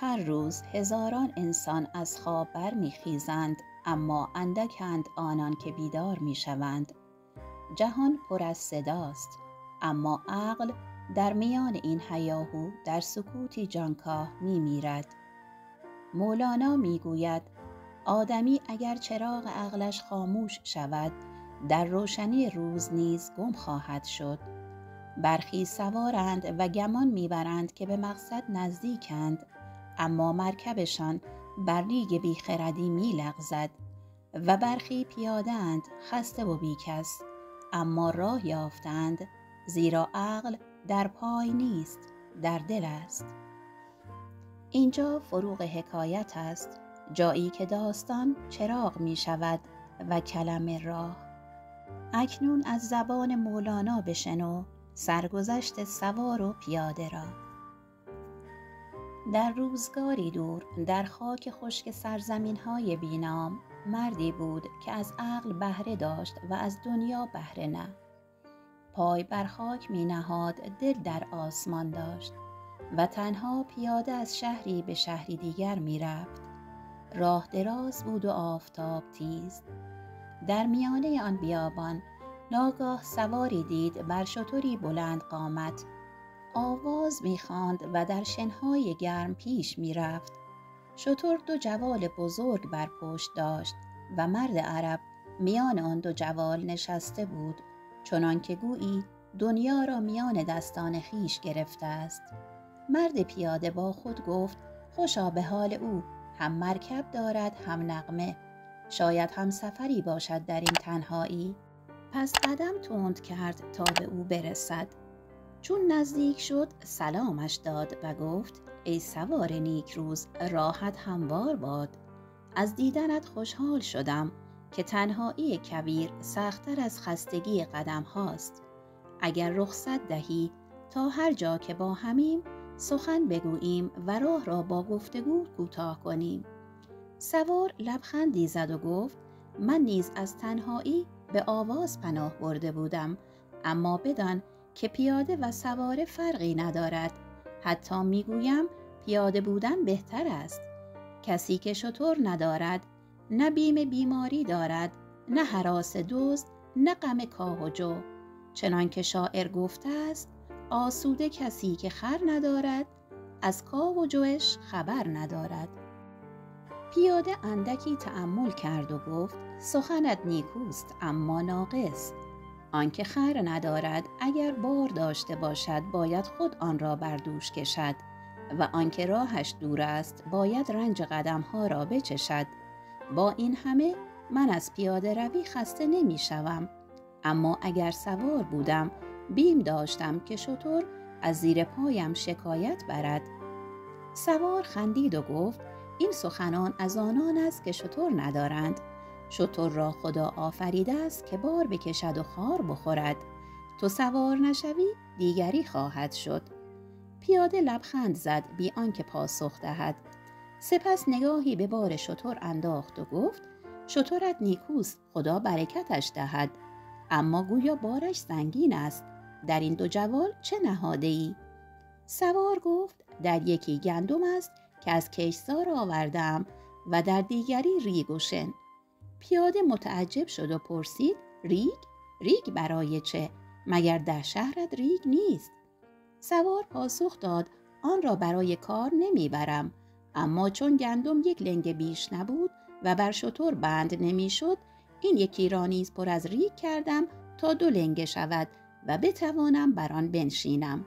هر روز هزاران انسان از خواب برمیخیزند، اما اندکند آنان که بیدار میشوند. جهان پر از صداست، اما عقل در میان این هیاهو در سکوتی جانکاه میمیرد. مولانا میگوید آدمی اگر چراغ عقلش خاموش شود، در روشنی روز نیز گم خواهد شد. برخی سوارند و گمان میبرند که به مقصد نزدیکند، اما مرکبشان بر ریگ بیخردی میلغزد. و برخی پیاده‌اند خسته و بیکس، اما راه یافتند، زیرا عقل در پای نیست، در دل است. اینجا فروغ حکایت است، جایی که داستان چراغ می شود و کلمه راه. اکنون از زبان مولانا بشنو سرگذشت سوار و پیاده را. در روزگاری دور در خاک خشک سرزمین‌های بینام مردی بود که از عقل بهره داشت و از دنیا بهره نه. پای بر خاک می نهاد، دل در آسمان داشت و تنها پیاده از شهری به شهری دیگر می رفت. راه دراز بود و آفتاب تیز. در میانه آن بیابان ناگاه سواری دید بر شتری بلند قامت. آواز می خواند و در شنهای گرم پیش می رفت. شتر دو جوال بزرگ بر پشت داشت و مرد عرب میان آن دو جوال نشسته بود، چنان که گویی دنیا را میان دستان خیش گرفته است. مرد پیاده با خود گفت خوشا به حال او، هم مرکب دارد هم نغمه، شاید هم سفری باشد در این تنهایی. پس قدم تند کرد تا به او برسد. چون نزدیک شد سلامش داد و گفت ای سوار نیک روز، راحت هموار باد. از دیدنت خوشحال شدم که تنهایی کویر سخت‌تر از خستگی قدم هاست. اگر رخصت دهی تا هر جا که با همیم سخن بگوییم و راه را با گفتگو کوتاه کنیم. سوار لبخندی زد و گفت من نیز از تنهایی به آواز پناه برده بودم، اما بدان که پیاده و سواره فرقی ندارد. حتی میگویم پیاده بودن بهتر است. کسی که شتر ندارد، نه بیم بیماری دارد، نه هراس دزد، نه غم کاه و جو. چنان که شاعر گفته است آسوده کسی که خر ندارد، از کاه و جوش خبر ندارد. پیاده اندکی تأمل کرد و گفت سخنت نیکوست اما ناقص. آنکه خر ندارد اگر بار داشته باشد باید خود آن را بر دوش کشد و آنکه راهش دور است باید رنج قدمها را بچشد. با این همه من از پیاده روی خسته نمی شوم، اما اگر سوار بودم بیم داشتم که شتر از زیر پایم شکایت برد. سوار خندید و گفت این سخنان از آنان است که شتر ندارند. شتر را خدا آفریده است که بار بکشد و خار بخورد. تو سوار نشوی دیگری خواهد شد. پیاده لبخند زد بی آنکه پاسخ دهد. سپس نگاهی به بار شتر انداخت و گفت شترت نیکوست، خدا برکتش دهد، اما گویا بارش سنگین است. در این دو جوال چه نهاده ای؟ سوار گفت در یکی گندم است که از کشتزار آوردم و در دیگری ریگ و شن. پیاده متعجب شد و پرسید ریگ؟ ریگ برای چه؟ مگر در شهرت ریگ نیست؟ سوار پاسخ داد آن را برای کار نمیبرم، اما چون گندم یک لنگ بیش نبود و بر شتر بند نمیشد، این یکی را نیز پر از ریگ کردم تا 2 لنگه شود و بتوانم بر آن بنشینم.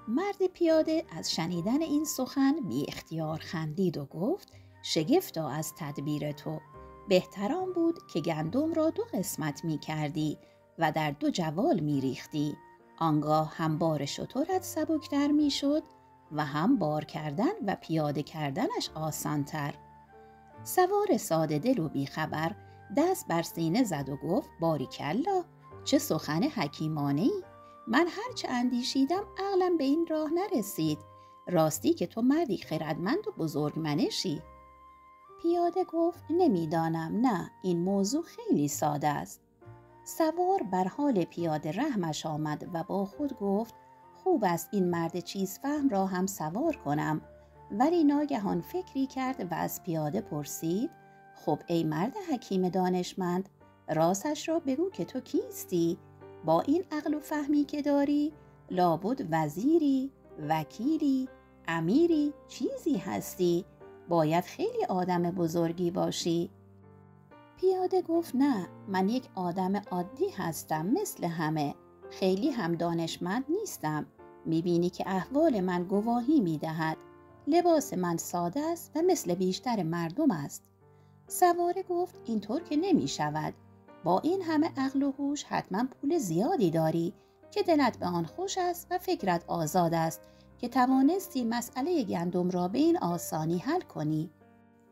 مرد پیاده از شنیدن این سخن بی اختیار خندید و گفت شگفتا از تدبیر تو. بهتران بود که گندم را 2 قسمت می کردی و در 2 جوال می ریختی. آنگاه هم بار شترت سبکتر می شد و هم بار کردن و پیاده کردنش آسانتر. سوار ساده دل و بیخبر دست بر سینه زد و گفت باریکلا، چه سخن حکیمانه ای. من هرچه اندیشیدم عقلم به این راه نرسید. راستی که تو مردی خردمند و بزرگمنشی. پیاده گفت نمیدانم، نه، این موضوع خیلی ساده است. سوار بر حال پیاده رحمش آمد و با خود گفت خوب است این مرد چیز فهم را هم سوار کنم. ولی ناگهان فکری کرد و از پیاده پرسید: خب ای مرد حکیم دانشمند، راستش را بگو که تو کیستی؟ با این عقل و فهمی که داری، لابد وزیری، وکیلی، امیری، چیزی هستی. باید خیلی آدم بزرگی باشی. پیاده گفت: نه، من یک آدم عادی هستم، مثل همه. خیلی هم دانشمند نیستم. میبینی که احوال من گواهی میدهد. لباس من ساده است و مثل بیشتر مردم است. سواره گفت: اینطور که نمی شود. با این همه عقل و هوش حتما پول زیادی داری که دلت به آن خوش است و فکرت آزاد است که توانستی مسئله گندم را به این آسانی حل کنی.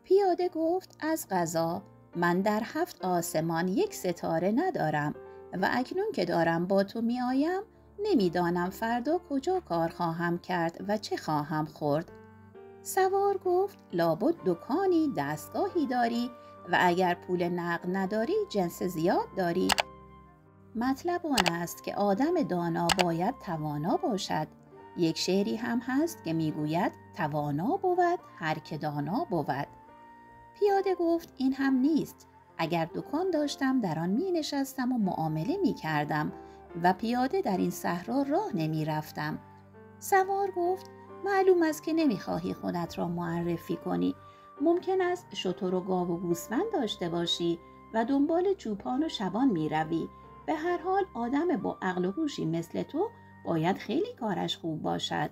پیاده گفت: از قضا من در 7 آسمان یک ستاره ندارم و اکنون که دارم با تو می آیم نمیدانم فردا کجا کار خواهم کرد و چه خواهم خورد. سوار گفت: لابد دکانی، دستگاهی داری و اگر پول نقد نداری جنس زیاد داری. مطلب آن است که آدم دانا باید توانا باشد. یک شعری هم هست که میگوید: توانا بود هر که دانا بود. پیاده گفت: این هم نیست. اگر دکان داشتم در آن می نشستم و معامله می کردم و پیاده در این صحرا راه نمی رفتم. سوار گفت: معلوم است که نمی خواهی خودت را معرفی کنی. ممکن است شتر و گاو و گوسفند داشته باشی و دنبال چوپان و شبان می روی. به هر حال آدم با عقل و هوشی مثل تو باید خیلی کارش خوب باشد.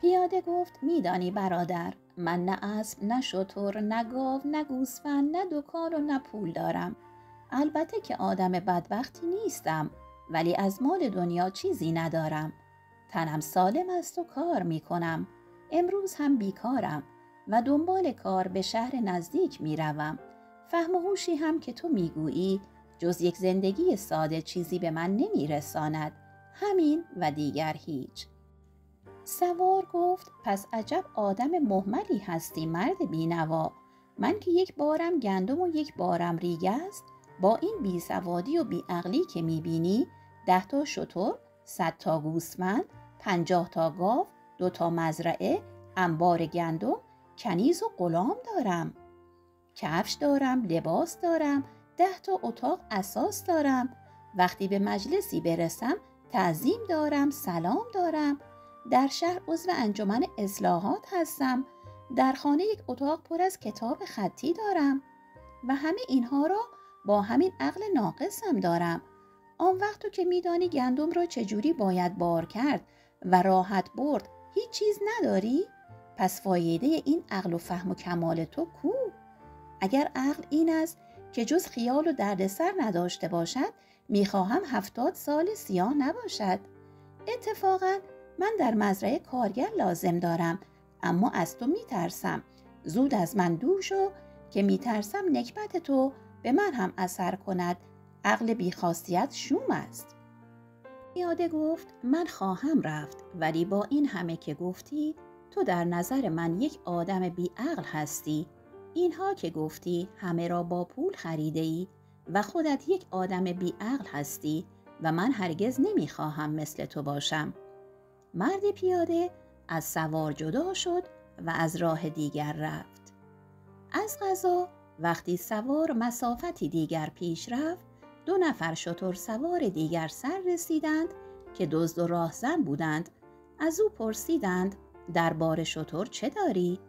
پیاده گفت: میدانی برادر، من نه اسب، نه شتر، نه گاو، نه گوسفند، نه دکان و نه پول دارم. البته که آدم بدبختی نیستم، ولی از مال دنیا چیزی ندارم. تنم سالم است و کار می کنم. امروز هم بیکارم و دنبال کار به شهر نزدیک می روم. فهم و هوشی هم که تو می گویی جز یک زندگی ساده چیزی به من نمی رساند. همین و دیگر هیچ. سوار گفت: پس عجب آدم مهملی هستی مرد بینوا. من که یک بارم گندم و یک بارم ریگ است، با این بیسوادی و بیعقلی که میبینی 10 تا شتر، 100 تا گوسفند، 50 تا گاو، 2 تا مزرعه، انبار گندم، کنیز و غلام دارم. کفش دارم، لباس دارم، 10 تا اتاق اساس دارم. وقتی به مجلسی برسم تعظیم دارم، سلام دارم. در شهر عضو انجمن اصلاحات هستم. در خانه یک اتاق پر از کتاب خطی دارم و همه اینها را با همین عقل ناقصم دارم. آن وقت تو که میدانی گندم را چجوری باید بار کرد و راحت برد هیچ چیز نداری؟ پس فایده این عقل و فهم و کمال تو کو؟ اگر عقل این است که جز خیال و دردسر نداشته باشد، میخواهم 70 سال سیاه نباشد. اتفاقاً من در مزرعه کارگر لازم دارم، اما از تو میترسم. زود از من دور شو که میترسم نکبت تو به من هم اثر کند. عقل بیخاصیت شوم است. پیاده گفت: من خواهم رفت، ولی با این همه که گفتی تو در نظر من یک آدم بیعقل هستی. اینها که گفتی همه را با پول خریده ای و خودت یک آدم بیعقل هستی و من هرگز نمیخواهم مثل تو باشم. مرد پیاده از سوار جدا شد و از راه دیگر رفت. از قضا وقتی سوار مسافتی دیگر پیش رفت، 2 نفر شتر سوار دیگر سر رسیدند که دزد و راهزن بودند. از او پرسیدند: دربار شتر چه داری؟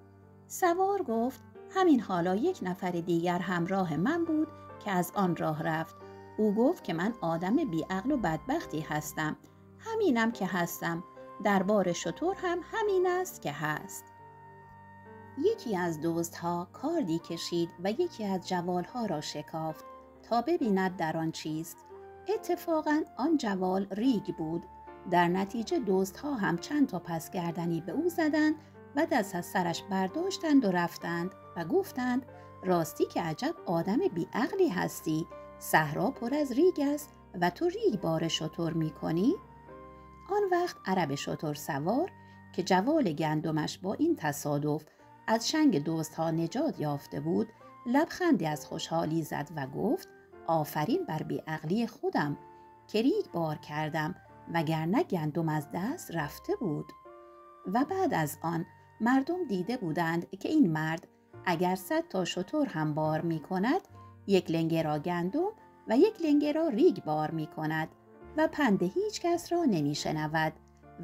سوار گفت: همین حالا یک نفر دیگر همراه من بود که از آن راه رفت. او گفت که من آدم بیعقل و بدبختی هستم. همینم که هستم. دربار شتر هم همین است که هست. یکی از دزدها کاردی کشید و یکی از جوالها را شکافت تا ببیند در آن چیست. اتفاقاً آن جوال ریگ بود. در نتیجه دزدها هم چند تا پس گردنی به او زدند و دست از سرش برداشتند و رفتند و گفتند: راستی که عجب آدم بیعقلی هستی. صحرا پر از ریگ است و تو ریگ بار شتر می کنی؟ آن وقت عرب شتر سوار که جوال گندمش با این تصادف از چنگ دزدها نجات یافته بود، لبخندی از خوشحالی زد و گفت: آفرین بر بیعقلی خودم که ریگ بار کردم وگرنه گندم از دست رفته بود. و بعد از آن مردم دیده بودند که این مرد اگر 100 تا شتر هم بار می کند، 1 لنگرا گندم و 1 لنگرا ریگ بار می کند و پند هیچ کس را نمی شنود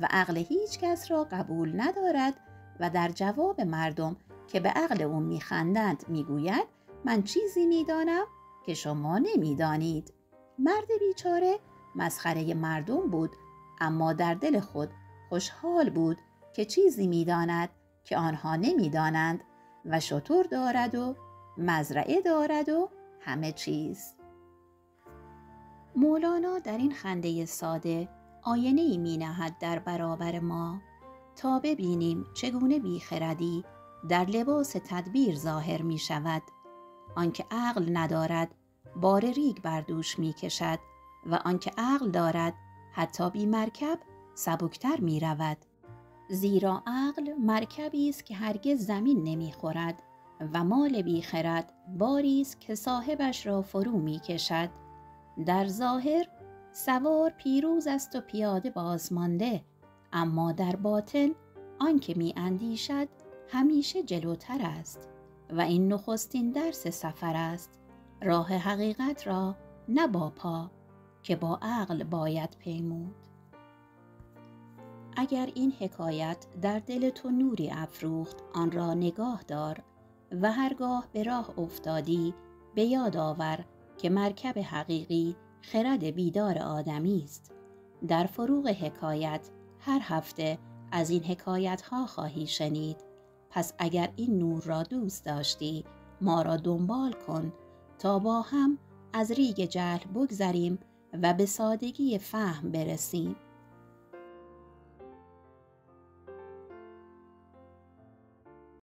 و عقل هیچ کس را قبول ندارد و در جواب مردم که به عقل او می خندند می گوید من چیزی می دانم که شما نمی دانید. مرد بیچاره مسخره مردم بود، اما در دل خود خوشحال بود که چیزی می داند که آنها نمی دانند و شتر دارد و مزرعه دارد و همه چیز. مولانا در این خنده ساده آینه‌ای می نهد در برابر ما تا ببینیم چگونه بیخردی در لباس تدبیر ظاهر می شود. آنکه عقل ندارد بار ریگ بر دوش می کشد و آنکه عقل دارد حتی بی مرکب سبکتر می رود. زیرا عقل مرکبی است که هرگز زمین نمی خورد و مال بیخرد باری است که صاحبش را فرو می کشد. در ظاهر سوار پیروز است و پیاده بازمانده، اما در باطن آنکه می اندیشد همیشه جلوتر است و این نخستین درس سفر است. راه حقیقت را نه با پا که با عقل باید پیمود. اگر این حکایت در دل تو نوری افروخت، آن را نگاه دار و هرگاه به راه افتادی به یاد آور که مرکب حقیقی خرد بیدار آدمی است. در فروغ حکایت هر هفته از این حکایت ها خواهی شنید. پس اگر این نور را دوست داشتی ما را دنبال کن تا با هم از ریگ جهل بگذریم و به سادگی فهم برسیم.